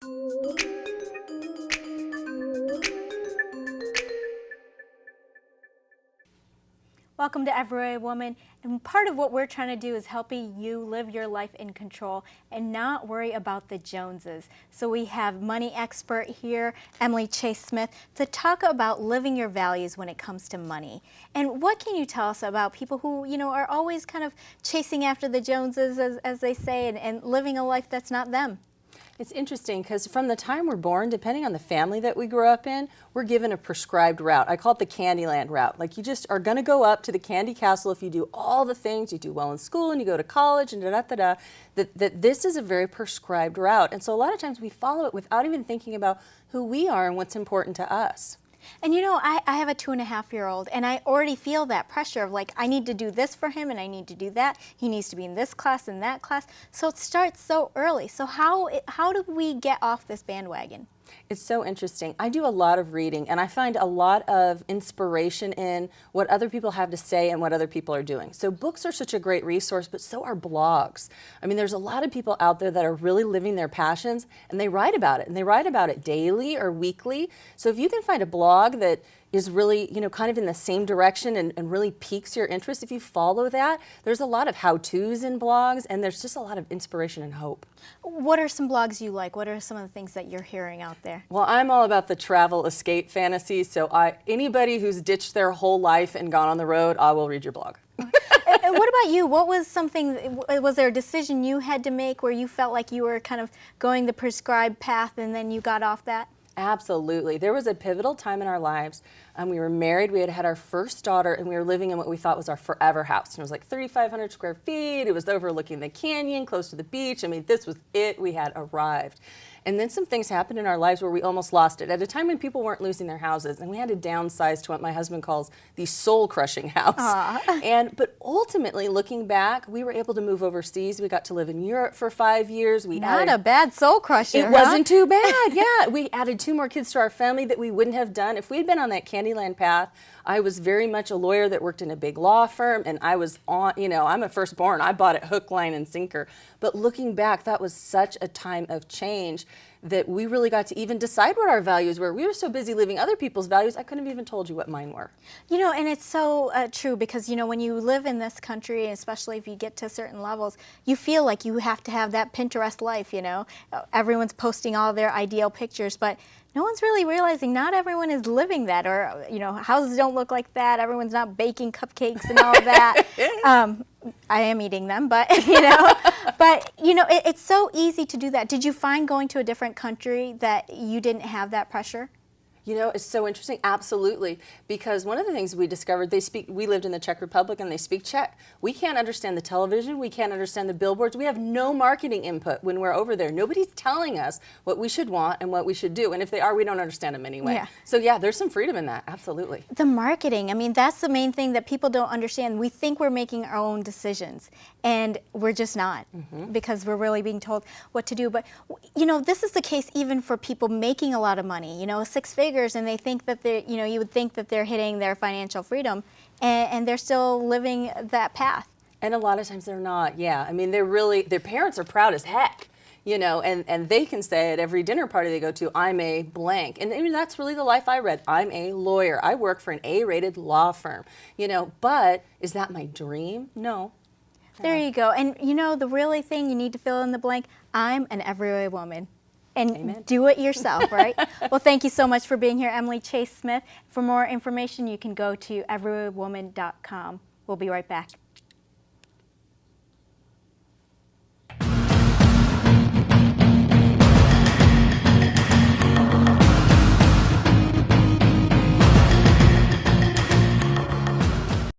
Welcome to Everyday Woman, and part of what we're trying to do is helping you live your life in control and not worry about the Joneses. So we have money expert here, Emily Chase Smith, to talk about living your values when it comes to money. And what can you tell us about people who, are always kind of chasing after the Joneses, as they say, and living a life that's not them? It's interesting because from the time we're born, depending on the family that we grew up in, we're given a prescribed route. I call it the Candyland route. Like, you just are going to go up to the candy castle if you do all the things, you do well in school and you go to college and da-da-da-da, that this is a very prescribed route. And so a lot of times we follow it without even thinking about who we are and what's important to us. And I have a 2.5-year-old, and I already feel that pressure of like, I need to do this for him and I need to do that. He needs to be in this class and that class. So it starts so early. So how do we get off this bandwagon? It's so interesting. I do a lot of reading, and I find a lot of inspiration in what other people have to say and what other people are doing. So books are such a great resource, but so are blogs. I mean, there's a lot of people out there that are really living their passions, and they write about it, and they write about it daily or weekly. So if you can find a blog that is really, kind of in the same direction and really piques your interest, if you follow that, there's a lot of how-tos in blogs, and there's just a lot of inspiration and hope. What are some blogs you like? What are some of the things that you're hearing out there? Well, I'm all about the travel escape fantasy, so anybody who's ditched their whole life and gone on the road, I will read your blog. And what about you? What was was there a decision you had to make where you felt like you were kind of going the prescribed path and then you got off that? Absolutely. There was a pivotal time in our lives. We were married, we had had our first daughter, and we were living in what we thought was our forever house. And it was like 3,500 square feet. It was overlooking the canyon, close to the beach. I mean, this was it. We had arrived. And then some things happened in our lives where we almost lost it. At a time when people weren't losing their houses, and we had to downsize to what my husband calls the soul-crushing house. But ultimately, looking back, we were able to move overseas. We got to live in Europe for 5 years. Not a bad soul crusher. It wasn't too bad, yeah. We added 2 more kids to our family that we wouldn't have done. If we'd been on that Candyland path, I was very much a lawyer that worked in a big law firm, and I was on, I'm a firstborn. I bought it hook, line, and sinker. But looking back, that was such a time of change that we really got to even decide what our values were. We were so busy living other people's values, I couldn't have even told you what mine were. And it's so true because, when you live in this country, especially if you get to certain levels, you feel like you have to have that Pinterest life, Everyone's posting all their ideal pictures, but no one's really realizing not everyone is living that, or, houses don't look like that. Everyone's not baking cupcakes and all of that. I am eating them, but, it's so easy to do that. Did you find going to a different country that you didn't have that pressure? It's so interesting. Absolutely. Because one of the things we discovered, we lived in the Czech Republic and they speak Czech. We can't understand the television. We can't understand the billboards. We have no marketing input when we're over there. Nobody's telling us what we should want and what we should do. And if they are, we don't understand them anyway. Yeah. So yeah, there's some freedom in that. Absolutely. The marketing, that's the main thing that people don't understand. We think we're making our own decisions and we're just not, because we're really being told what to do. But, this is the case even for people making a lot of money, 6 figures. And they think that they're, you would think that they're hitting their financial freedom, and they're still living that path. And a lot of times they're not, yeah. Their parents are proud as heck, and they can say at every dinner party they go to, I'm a blank. And that's really the life I read. I'm a lawyer. I work for an A-rated law firm, but is that my dream? No. There you go. And, the really thing you need to fill in the blank, I'm an everyday woman. And Amen. Do it yourself, right? Well, thank you so much for being here, Emily Chase Smith. For more information, you can go to everydaywoman.com. We'll be right back.